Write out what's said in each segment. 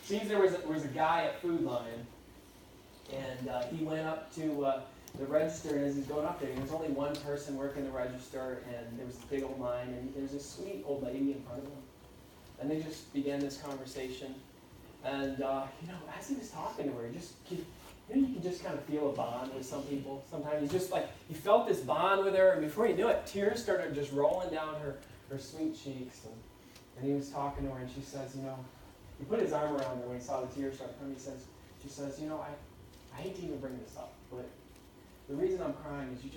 seems there was a guy at Food Lion, and he went up to the register, and as he's going up there, there was only one person working the register, and there was a big old line, and there was this sweet old lady in front of him. And they just began this conversation. And, as he was talking to her, you can just kind of feel a bond with some people. Sometimes he felt this bond with her, and before he knew it, tears started just rolling down her sweet cheeks. And he was talking to her, and she says, he put his arm around her when he saw the tears start coming. She says, I hate to even bring this up, but the reason I'm crying is you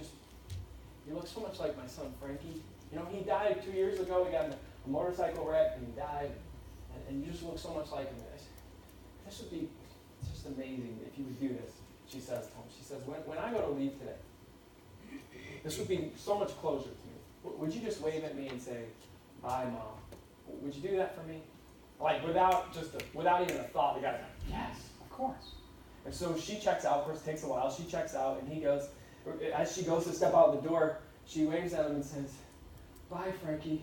look so much like my son Frankie. He died 2 years ago. He got in a motorcycle wreck, and he died. And you just look so much like him. It's just amazing if you would do this, she says to him. She says, when I go to leave today, this would be so much closure to me. Would you just wave at me and say, bye, Mom? Would you do that for me? Like, without even a thought, the guy's like, yes, of course. And so she checks out. Of course, it takes a while. She checks out, and he goes, as she goes to step out the door, she waves at him and says, bye, Frankie.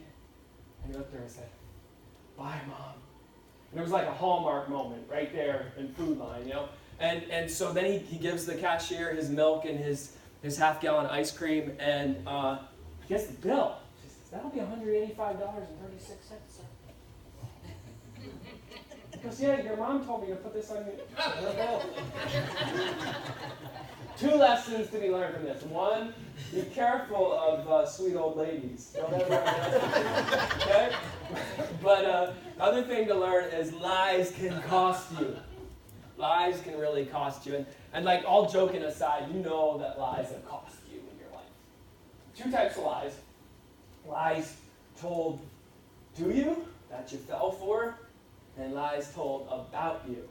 And he looked at her and said, bye, Mom. And it was like a Hallmark moment right there in Food Line, And so then he gives the cashier his milk and his half-gallon ice cream, and he gets the bill. She says, that'll be $185.36, sir. He goes, yeah, your mom told me to put this on your bill. 2 lessons to be learned from this. 1, be careful of sweet old ladies. Don't ever okay? But other thing to learn is lies can cost you. Lies can really cost you. And like all joking aside, you know that lies have cost you in your life. 2 types of lies. Lies told to you that you fell for, and lies told about you.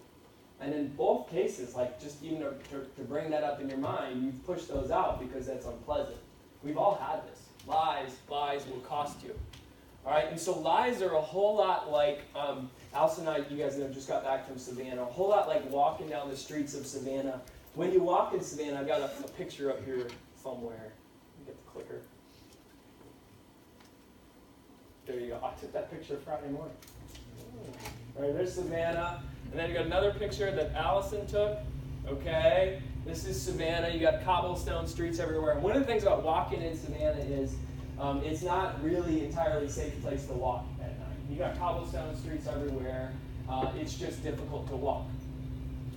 And in both cases, like just even to bring that up in your mind, you've pushed those out because that's unpleasant. We've all had this. Lies will cost you. All right, and so lies are a whole lot like, Allison and I, you guys know, just got back from Savannah, a whole lot like walking down the streets of Savannah. When you walk in Savannah, I've got a picture up here somewhere. Let me get the clicker. There you go. I took that picture Friday morning. All right, there's Savannah. And then you got another picture that Allison took. Okay, this is Savannah. You got cobblestone streets everywhere. And one of the things about walking in Savannah is it's not really entirely safe place to walk at night. You got cobblestone streets everywhere. It's just difficult to walk.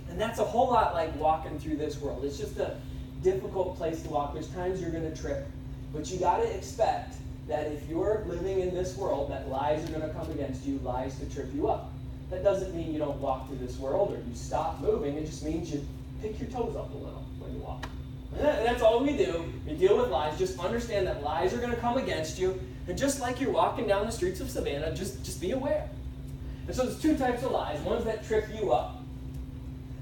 And that's a whole lot like walking through this world. It's just a difficult place to walk. There's times you're going to trip. But you got to expect that if you're living in this world, that lies are going to come against you, lies to trip you up. That doesn't mean you don't walk through this world or you stop moving. It just means you pick your toes up a little when you walk. And that's all we do. We deal with lies. Just understand that lies are going to come against you. And just like you're walking down the streets of Savannah, just be aware. And so there's 2 types of lies. Ones that trip you up.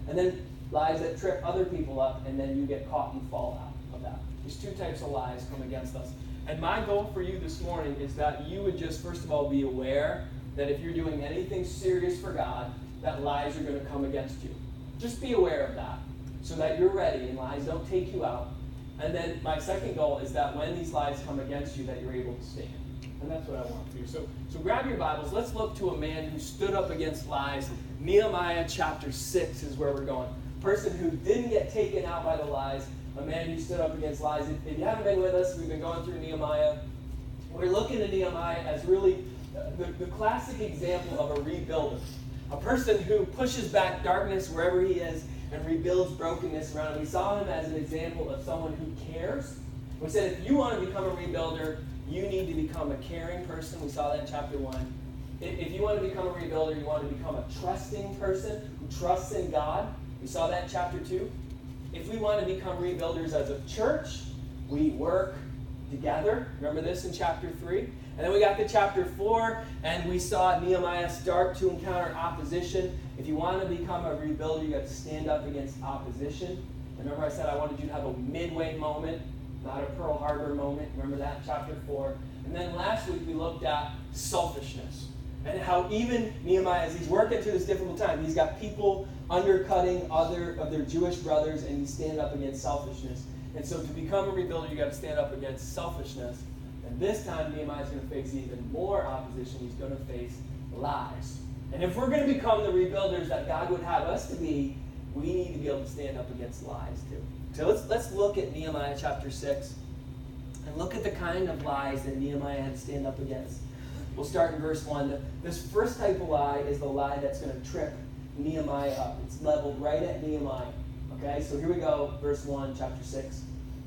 And then lies that trip other people up, and then you get caught and fall out of that. These 2 types of lies come against us. And my goal for you this morning is that you would just, first of all, be aware that if you're doing anything serious for God, that lies are going to come against you. Just be aware of that so that you're ready and lies don't take you out. And then my second goal is that when these lies come against you, that you're able to stand. And that's what I want for you. So grab your Bibles. Let's look to a man who stood up against lies. Nehemiah chapter 6 is where we're going. A person who didn't get taken out by the lies. A man who stood up against lies. If you haven't been with us, we've been going through Nehemiah. We're looking at Nehemiah as really the classic example of a rebuilder. A person who pushes back darkness wherever he is and rebuilds brokenness around him. We saw him as an example of someone who cares. We said if you want to become a rebuilder, you need to become a caring person. We saw that in chapter 1. If you want to become a rebuilder, you want to become a trusting person who trusts in God. We saw that in chapter 2. If we want to become rebuilders as a church, we work together. Remember this in chapter 3? And then we got to chapter 4, and we saw Nehemiah start to encounter opposition. If you want to become a rebuilder, you got to stand up against opposition. Remember I said I wanted you to have a midway moment, not a Pearl Harbor moment. Remember that in chapter 4. And then last week we looked at selfishness. And how even Nehemiah, as he's working through this difficult time, he's got people undercutting other of their Jewish brothers, and he's standing up against selfishness. And so to become a rebuilder, you got to stand up against selfishness. And this time, Nehemiah's going to face even more opposition. He's going to face lies. And if we're going to become the rebuilders that God would have us to be, we need to be able to stand up against lies too. So let's look at Nehemiah chapter 6 and look at the kind of lies that Nehemiah had to stand up against. We'll start in verse 1. This first type of lie is the lie that's going to trip Nehemiah up. It's leveled right at Nehemiah. Okay, so here we go, verse 1, chapter 6.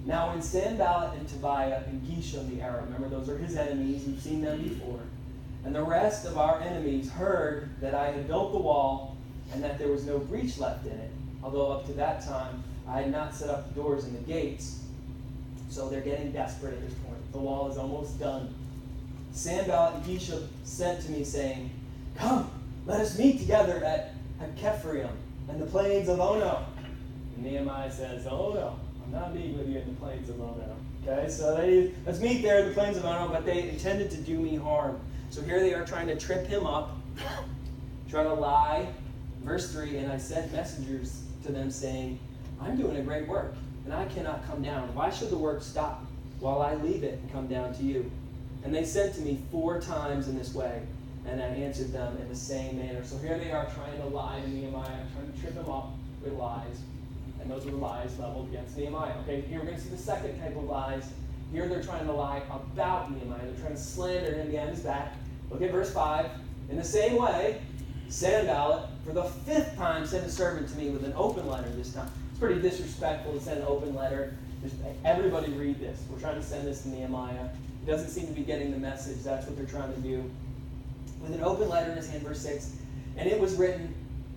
Now when Sanballat and Tobiah and Geshem the Arab, remember those are his enemies, we've seen them before, and the rest of our enemies heard that I had built the wall and that there was no breach left in it, although up to that time I had not set up the doors and the gates. So they're getting desperate at this point. The wall is almost done. Sanballat and Geshem sent to me, saying, Come, let us meet together at Kephraim and the plains of Ono. And Nehemiah says, Oh no, I'm not meeting with you in the plains of Ono. Okay, so let's meet there in the plains of Ono, but they intended to do me harm. So here they are trying to trip him up, trying to lie. Verse 3, and I sent messengers to them saying, I'm doing a great work, and I cannot come down. Why should the work stop while I leave it and come down to you? And they sent to me 4 times in this way, and I answered them in the same manner. So here they are trying to lie to Nehemiah, trying to trip him up with lies. And those are the lies leveled against Nehemiah. Okay, here we're going to see the second type of lies. Here they're trying to lie about Nehemiah. They're trying to slander him behind his back. Look at verse 5. In the same way, Sanballat, for the 5th time, sent a servant to me with an open letter this time. It's pretty disrespectful to send an open letter. Everybody read this. We're trying to send this to Nehemiah. He doesn't seem to be getting the message. That's what they're trying to do. With an open letter in his hand, verse 6. And it was written,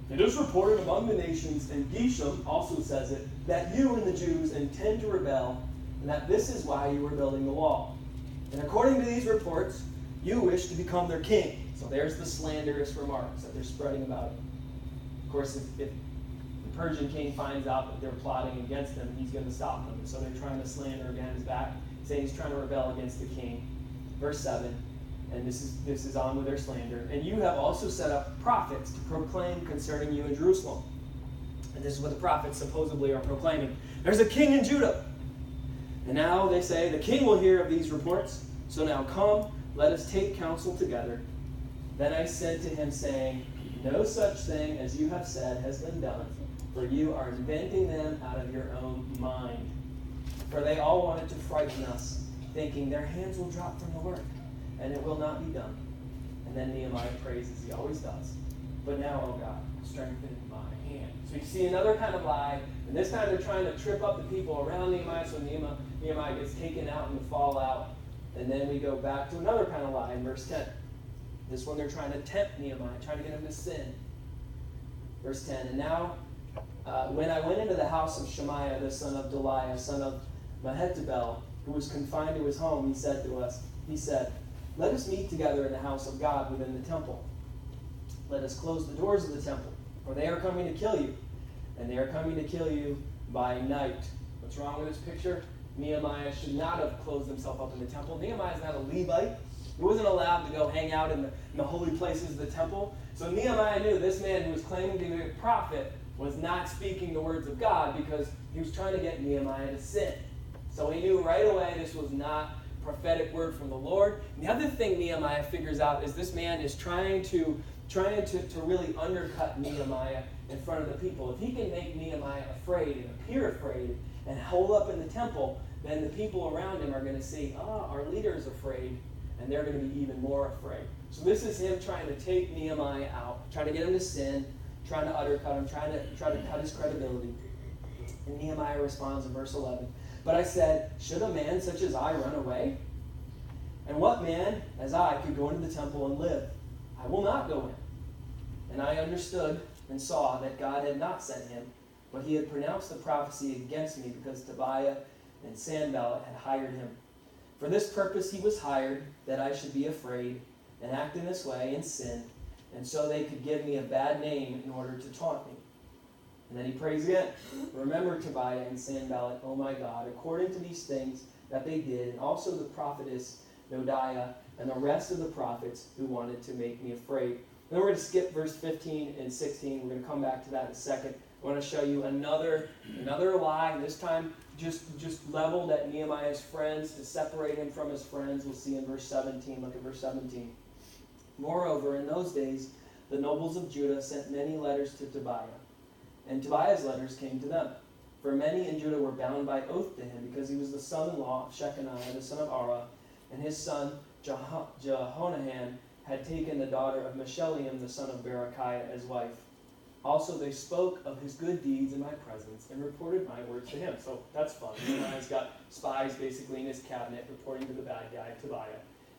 It is reported among the nations, and Geshem also says it, that you and the Jews intend to rebel, and that this is why you are building the wall. And according to these reports, you wish to become their king. So there's the slanderous remarks that they're spreading about it. Of course, if the Persian king finds out that they're plotting against him, he's going to stop them. So they're trying to slander behind his back, saying he's trying to rebel against the king. Verse 7, and this is on with their slander. And you have also set up prophets to proclaim concerning you in Jerusalem. And this is what the prophets supposedly are proclaiming. There's a king in Judah. And now they say, the king will hear of these reports. So now come, let us take counsel together. Then I said to him, saying, No such thing as you have said has been done, for you are inventing them out of your own mind. For they all wanted to frighten us, thinking their hands will drop from the work, and it will not be done. And then Nehemiah prays as he always does. But now, O God, strengthen my hand. So you see another kind of lie, and this time they're trying to trip up the people around Nehemiah, so Nehemiah gets taken out in the fallout. And then we go back to another kind of lie in verse 10. This one they're trying to tempt Nehemiah, trying to get him to sin. Verse 10, and now when I went into the house of Shemaiah, the son of Deliah, son of Mehetabel, who was confined to his home, he said, Let us meet together in the house of God within the temple. Let us close the doors of the temple, for they are coming to kill you, and they are coming to kill you by night. What's wrong with this picture? Nehemiah should not have closed himself up in the temple. Nehemiah is not a Levite. He wasn't allowed to go hang out in the holy places of the temple. So Nehemiah knew this man who was claiming to be a prophet was not speaking the words of God because he was trying to get Nehemiah to sin. So he knew right away this was not a prophetic word from the Lord. And the other thing Nehemiah figures out is this man is trying to really undercut Nehemiah in front of the people. If he can make Nehemiah afraid and appear afraid and hold up in the temple, then the people around him are going to see, our leader is afraid, and they're going to be even more afraid. So this is him trying to take Nehemiah out, trying to get him to sin, trying to undercut him, trying to cut his credibility. And Nehemiah responds in verse 11, But I said, Should a man such as I run away? And what man as I could go into the temple and live? I will not go in. And I understood and saw that God had not sent him, but he had pronounced the prophecy against me because Tobiah and Sanballat had hired him. For this purpose he was hired, that I should be afraid and act in this way and sin, and so they could give me a bad name in order to taunt me. And then he prays again. Remember Tobiah and Sanballat, O my God, according to these things that they did, and also the prophetess Noadiah and the rest of the prophets who wanted to make me afraid. Then we're going to skip verse 15 and 16. We're going to come back to that in a second. I want to show you another lie, this time just leveled at Nehemiah's friends to separate him from his friends. We'll see in verse 17. Look at verse 17. Moreover, in those days, the nobles of Judah sent many letters to Tobiah, and Tobiah's letters came to them. For many in Judah were bound by oath to him, because he was the son-in-law of Shechaniah, the son of Ara, and his son Jehonahan had taken the daughter of Meshullam, the son of Berechiah, as wife. Also they spoke of his good deeds in my presence, and reported my words to him. So that's fun. Nehemiah's got spies basically in his cabinet reporting to the bad guy, Tobiah.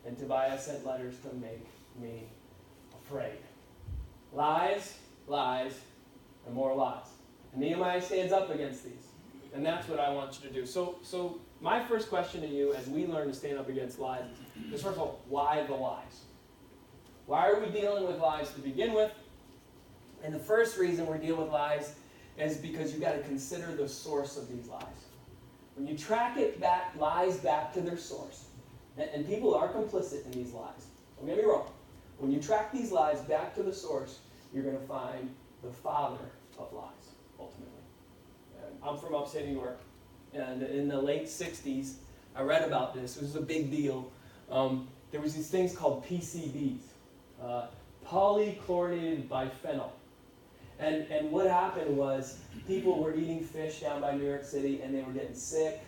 And Tobiah sent letters to make me afraid. Lies, lies, and more lies. And Nehemiah stands up against these. And that's what I want you to do. So my first question to you as we learn to stand up against lies is, first of all, why the lies? Why are we dealing with lies to begin with? And the first reason we're dealing with lies is because you've got to consider the source of these lies. When you track lies back to their source, and people are complicit in these lies. Don't get me wrong. When you track these lies back to the source, you're going to find the father of lies, ultimately. And I'm from upstate New York, and in the late 60s, I read about this. It was a big deal. There was these things called PCBs, polychlorinated biphenyl. And what happened was people were eating fish down by New York City, and they were getting sick.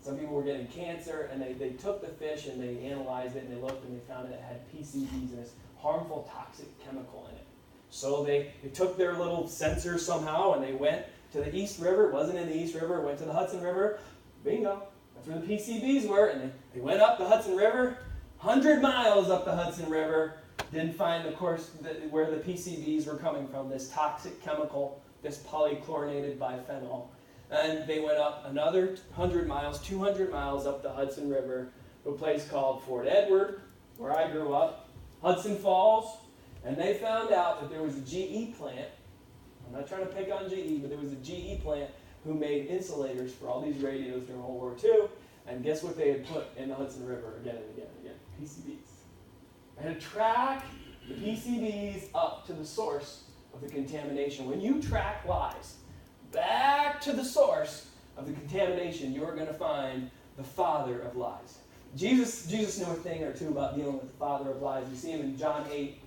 Some people were getting cancer, and they took the fish and they analyzed it, and they looked, and they found it had PCBs and this harmful toxic chemical in it. So they took their little sensor somehow, and they went to the East River. It wasn't in the East River. It went to the Hudson River. Bingo. That's where the PCBs were. And they went up the Hudson River, 100 miles up the Hudson River. Didn't find, of course, where the PCBs were coming from, this toxic chemical, this polychlorinated biphenyl. And they went up another 100 miles, 200 miles up the Hudson River to a place called Fort Edward, where I grew up, Hudson Falls, and they found out that there was a GE plant. I'm not trying to pick on GE, but there was a GE plant who made insulators for all these radios during World War II, and guess what they had put in the Hudson River again and again and again? PCBs. They had to track the PCBs up to the source of the contamination. When you track lies back to the source of the contamination, you're going to find the father of lies. Jesus knew a thing or two about dealing with the father of lies. You see him in John 8.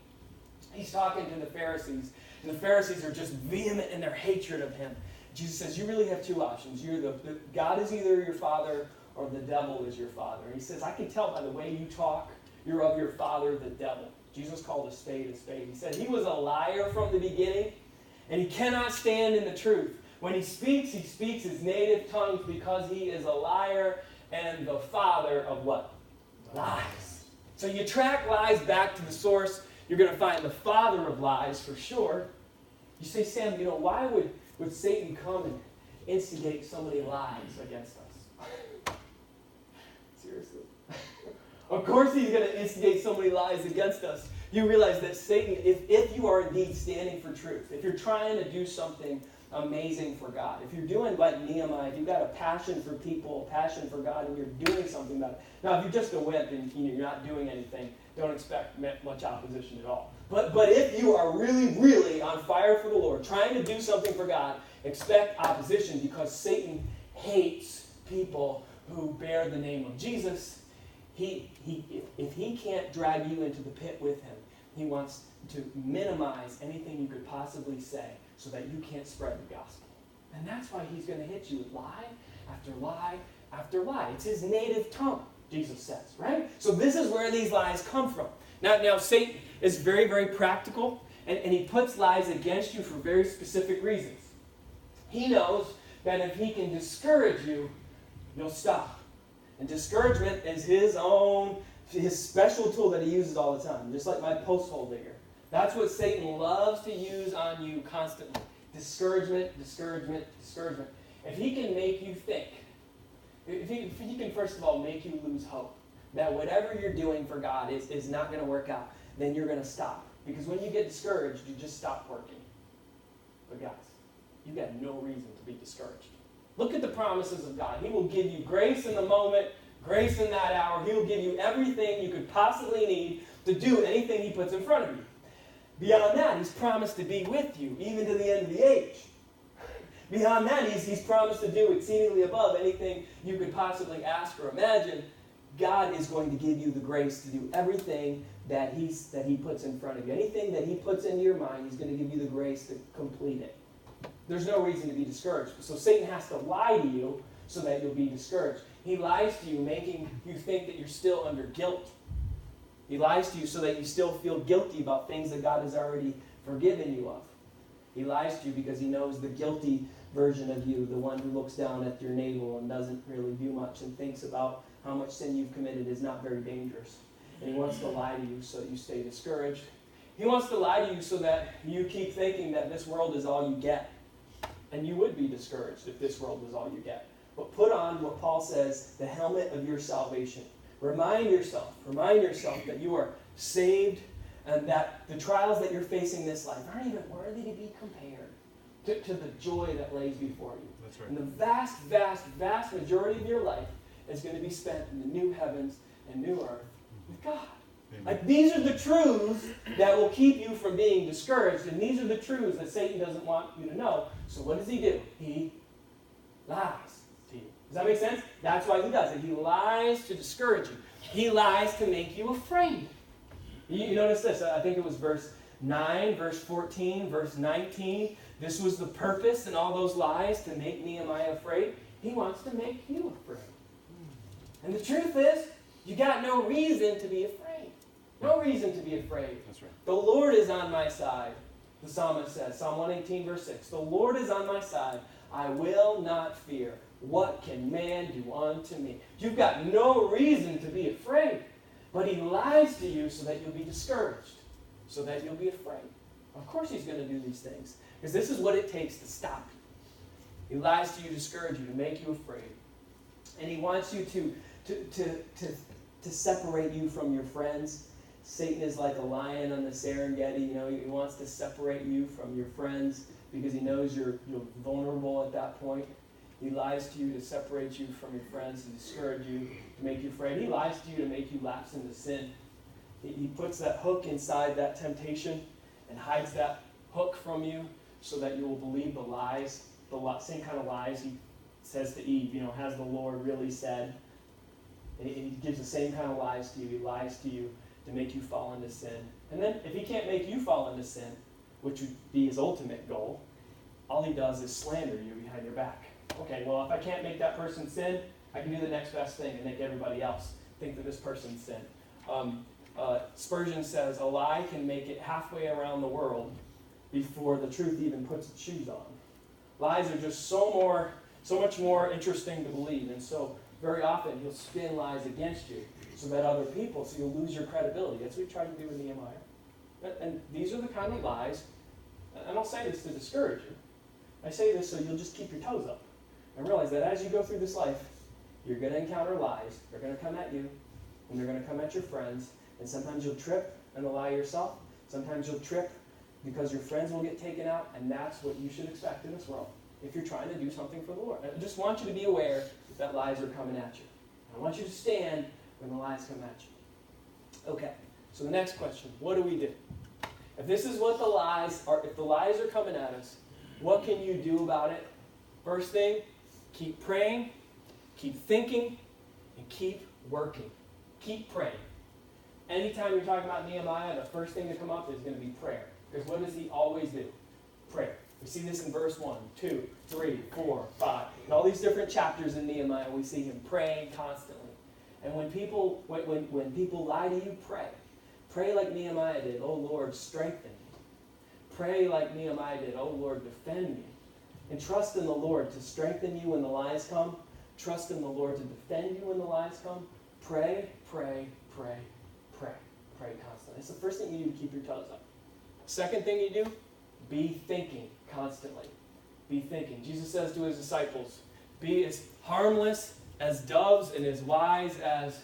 He's talking to the Pharisees, and the Pharisees are just vehement in their hatred of him. Jesus says, you really have two options. God is either your father or the devil is your father. And he says, I can tell by the way you talk, you're of your father, the devil. Jesus called a spade a spade. He said he was a liar from the beginning, and he cannot stand in the truth. When he speaks his native tongue because he is a liar and the father of what? Lies. So you track lies back to the source, you're going to find the father of lies for sure. You say, Sam, why would Satan come and instigate so many lies against us? Seriously. Of course he's going to instigate so many lies against us. You realize that Satan, if you are indeed standing for truth, if you're trying to do something amazing for God, if you're doing like Nehemiah, if you've got a passion for people, a passion for God, and you're doing something about it. Now, if you're just a wimp and you're not doing anything, don't expect much opposition at all. But if you are really, really on fire for the Lord, trying to do something for God, expect opposition, because Satan hates people who bear the name of Jesus. If he can't drag you into the pit with him, he wants to minimize anything you could possibly say so that you can't spread the gospel. And that's why he's going to hit you with lie after lie after lie. It's his native tongue, Jesus says, right? So this is where these lies come from. Now Satan is very, very practical, and he puts lies against you for very specific reasons. He knows that if he can discourage you, you'll stop. And discouragement is his special tool that he uses all the time, just like my post hole digger. That's what Satan loves to use on you constantly. Discouragement, discouragement, discouragement. If he can make you think, if he can first of all make you lose hope, that whatever you're doing for God is not going to work out, then you're going to stop. Because when you get discouraged, you just stop working. But guys, you've got no reason to be discouraged. Look at the promises of God. He will give you grace in the moment, grace in that hour. He will give you everything you could possibly need to do anything he puts in front of you. Beyond that, he's promised to be with you, even to the end of the age. Beyond that, he's promised to do exceedingly above anything you could possibly ask or imagine. God is going to give you the grace to do everything that he puts in front of you. Anything that he puts into your mind, he's going to give you the grace to complete it. There's no reason to be discouraged. So Satan has to lie to you so that you'll be discouraged. He lies to you, making you think that you're still under guilt. He lies to you so that you still feel guilty about things that God has already forgiven you of. He lies to you because he knows the guilty version of you, the one who looks down at your navel and doesn't really do much and thinks about how much sin you've committed is not very dangerous. And he wants to lie to you so that you stay discouraged. He wants to lie to you so that you keep thinking that this world is all you get. And you would be discouraged if this world was all you get. But put on what Paul says, the helmet of your salvation. Remind yourself that you are saved and that the trials that you're facing in this life aren't even worthy to be compared to the joy that lays before you. That's right. And the vast, vast, vast majority of your life is going to be spent in the new heavens and new earth with God. Amen. Like, these are the truths that will keep you from being discouraged, and these are the truths that Satan doesn't want you to know. So what does he do? He lies to you. Does that make sense? That's why he does it. He lies to discourage you. He lies to make you afraid. You notice this. I think it was verse 9, verse 14, verse 19. This was the purpose in all those lies, to make Nehemiah afraid. He wants to make you afraid. And the truth is, you got no reason to be afraid. No reason to be afraid. That's right. The Lord is on my side, the psalmist says. Psalm 118, verse 6. The Lord is on my side. I will not fear. What can man do unto me? You've got no reason to be afraid. But he lies to you so that you'll be discouraged, so that you'll be afraid. Of course he's going to do these things, because this is what it takes to stop you. He lies to you, discourage you, to make you afraid. And he wants you to separate you from your friends. Satan is like a lion on the Serengeti. You know, he wants to separate you from your friends because he knows you're vulnerable at that point. He lies to you to separate you from your friends, to discourage you, to make you afraid. He lies to you to make you lapse into sin. He puts that hook inside that temptation and hides that hook from you so that you will believe the lies, the same kind of lies he says to Eve, has the Lord really said? He gives the same kind of lies to you. He lies to you to make you fall into sin. And then if he can't make you fall into sin, which would be his ultimate goal, all he does is slander you behind your back. Okay, well, if I can't make that person sin, I can do the next best thing and make everybody else think that this person sinned. Spurgeon says, a lie can make it halfway around the world before the truth even puts its shoes on. Lies are just so much more interesting to believe, and so very often he'll spin lies against you so that other people, so you'll lose your credibility. That's what he tried to do with Nehemiah. And these are the kind of lies, and I don't say this to discourage you. I say this so you'll just keep your toes up and realize that as you go through this life, you're going to encounter lies. They're going to come at you, and they're going to come at your friends, and sometimes you'll trip and lie yourself. Sometimes you'll trip because your friends will get taken out, and that's what you should expect in this world if you're trying to do something for the Lord. I just want you to be aware that lies are coming at you. I want you to stand when the lies come at you. Okay, so the next question, what do we do? If this is what the lies are, if the lies are coming at us, what can you do about it? First thing, keep praying, keep thinking, and keep working. Keep praying. Anytime you're talking about Nehemiah, the first thing to come up is going to be prayer. Because what does he always do? Prayer. We see this in verse 1, 2, 3, 4, 5. In all these different chapters in Nehemiah, we see him praying constantly. And when people lie to you, pray. Pray like Nehemiah did. Oh, Lord, strengthen me. Pray like Nehemiah did. Oh, Lord, defend me. And trust in the Lord to strengthen you when the lies come. Trust in the Lord to defend you when the lies come. Pray, pray, pray, pray. Pray constantly. It's the first thing you do to keep your toes up. Second thing you do, be thinking constantly. Be thinking. Jesus says to his disciples, be as harmless as doves and as wise as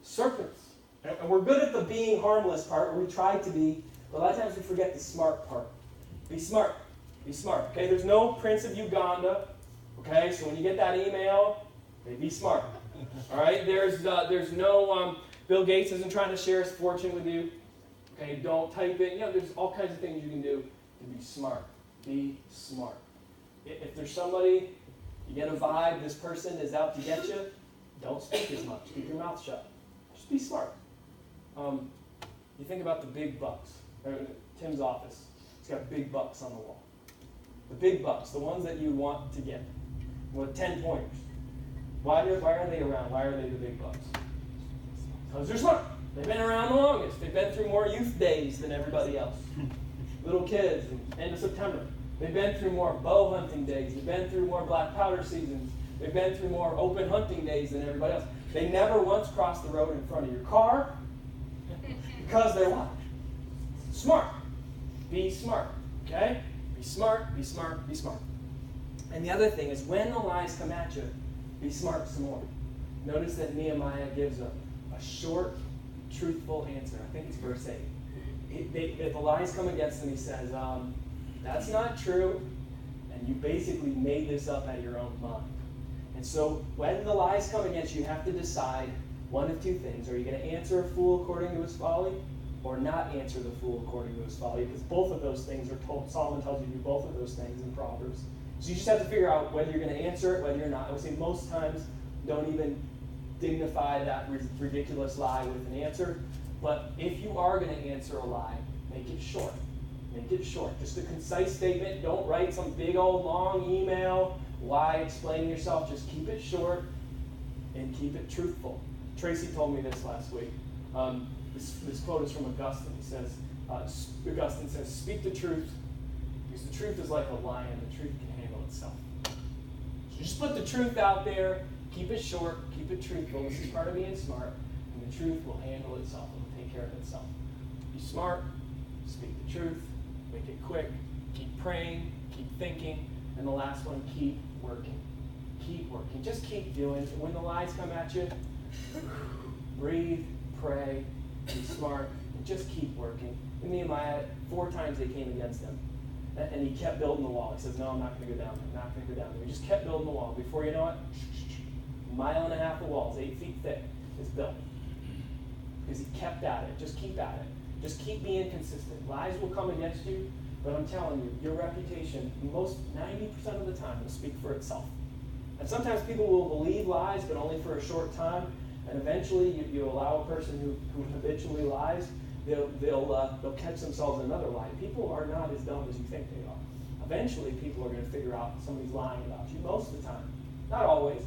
serpents. And we're good at the being harmless part, or we try to be, but a lot of times we forget the smart part. Be smart. Be smart. Okay, there's no Prince of Uganda. Okay, so when you get that email, okay, be smart. All right, there's no Bill Gates isn't trying to share his fortune with you. Okay, don't type in. There's all kinds of things you can do to be smart. Be smart. If there's somebody, you get a vibe, this person is out to get you, don't speak as much. Keep your mouth shut. Just be smart. You think about the big bucks. Tim's office. It's got big bucks on the wall. The big bucks, the ones that you want to get. With 10 pointers. Why are they around? Why are they the big bucks? Because they're smart. They've been around the longest. They've been through more youth days than everybody else. Little kids, end of September. They've been through more bow hunting days. They've been through more black powder seasons. They've been through more open hunting days than everybody else. They never once crossed the road in front of your car because they're what? Smart. Be smart. Okay? Be smart, be smart, be smart. And the other thing is when the lies come at you, be smart some more. Notice that Nehemiah gives a short, truthful answer. I think it's verse 8. If the lies come against him, he says, that's not true, and you basically made this up out of your own mind. And so when the lies come against you, you have to decide one of two things. Are you going to answer a fool according to his folly, or not answer the fool according to his folly? Because both of those things are told. Solomon tells you to do both of those things in Proverbs. So you just have to figure out whether you're going to answer it, whether you're not. I would say most times don't even dignify that ridiculous lie with an answer. But if you are going to answer a lie, make it short. Make it short. Just a concise statement. Don't write some big old long email, lie explaining yourself. Just keep it short and keep it truthful. Tracy told me this last week. This quote is from Augustine. He says, Augustine says, speak the truth, because the truth is like a lion. The truth can handle itself. So just put the truth out there. Keep it short. Keep it truthful. This is part of being smart. And the truth will handle itself. It will take care of itself. Be smart. Speak the truth. Make it quick. Keep praying. Keep thinking. And the last one, keep working. Keep working. Just keep doing it. When the lies come at you, breathe, pray, be smart, and just keep working. In Nehemiah, 4 times they came against him. And he kept building the wall. He says, no, I'm not going to go down there. I'm not going to go down there. He just kept building the wall. Before you know it, 1.5 miles of walls, 8 feet thick, is built. Because he kept at it. Just keep at it. Just keep being consistent. Lies will come against you, but I'm telling you, your reputation, most 90% of the time, will speak for itself. And sometimes people will believe lies, but only for a short time. And eventually, you allow a person who habitually lies, they'll catch themselves in another lie. People are not as dumb as you think they are. Eventually, people are going to figure out somebody's lying about you, most of the time. Not always.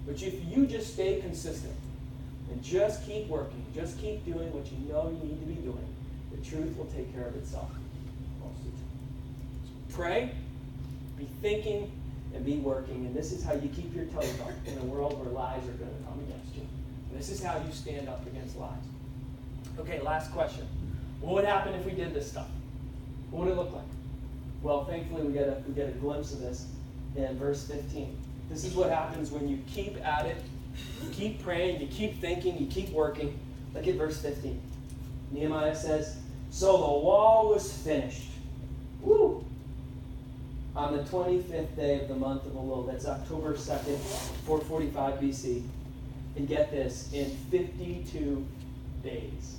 But if you just stay consistent and just keep working, just keep doing what you know you need to be doing, the truth will take care of itself most of the time. So pray, be thinking, and be working. And this is how you keep your toes up in a world where lies are going to come against you. And this is how you stand up against lies. Okay, last question. What would happen if we did this stuff? What would it look like? Well, thankfully we get a glimpse of this in verse 15. This is what happens when you keep at it, you keep praying, you keep thinking, you keep working. Look at verse 15. Nehemiah says, so the wall was finished. Woo! On the 25th day of the month of Elul, that's October 2nd, 445 BC. And get this, in 52 days.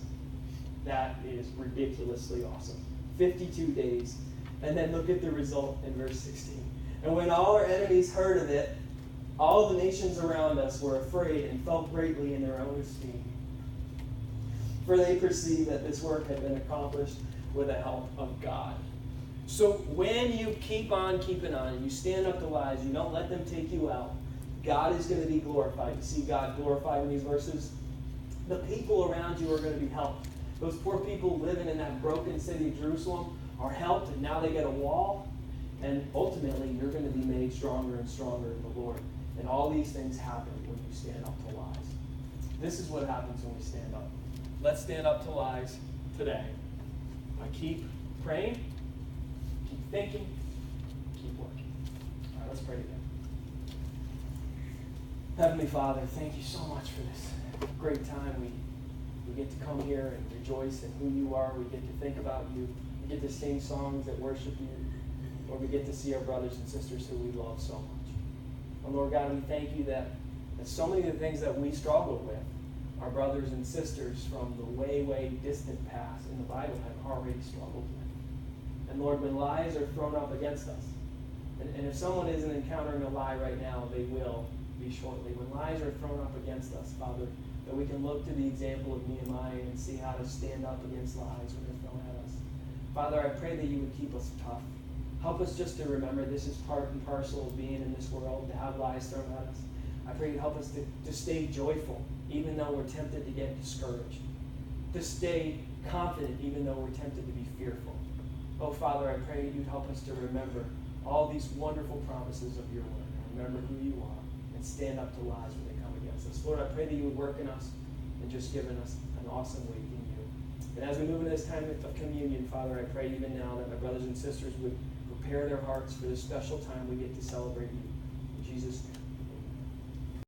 That is ridiculously awesome. 52 days. And then look at the result in verse 16. And when all our enemies heard of it, all the nations around us were afraid and felt greatly in their own esteem. For they perceived that this work had been accomplished with the help of God. So when you keep on keeping on, and you stand up to lies, you don't let them take you out, God is going to be glorified. You see God glorified in these verses? The people around you are going to be helped. Those poor people living in that broken city of Jerusalem are helped, and now they get a wall. And ultimately, you're going to be made stronger and stronger in the Lord. And all these things happen when you stand up to lies. This is what happens when we stand up. Let's stand up to lies today. I keep praying, keep thinking, keep working. All right, let's pray together. Heavenly Father, thank you so much for this great time. We get to come here and rejoice in who you are. We get to think about you. We get to sing songs that worship you. Lord, we get to see our brothers and sisters who we love so much. And Lord God, we thank you that so many of the things that we struggle with, our brothers and sisters from the way, way distant past in the Bible have already struggled with. And Lord, when lies are thrown up against us, and if someone isn't encountering a lie right now, they will be shortly. When lies are thrown up against us, Father, that we can look to the example of Nehemiah and see how to stand up against lies when they're thrown at us. Father, I pray that you would keep us tough. Help us just to remember this is part and parcel of being in this world, to have lies thrown at us. I pray you'd help us to stay joyful, even though we're tempted to get discouraged. To stay confident, even though we're tempted to be fearful. Oh, Father, I pray you'd help us to remember all these wonderful promises of your word. And remember who you are and stand up to lies when they come against us. Lord, I pray that you would work in us and just given us an awesome week in you. And as we move into this time of communion, Father, I pray even now that my brothers and sisters would prepare their hearts for this special time we get to celebrate you. In Jesus' name.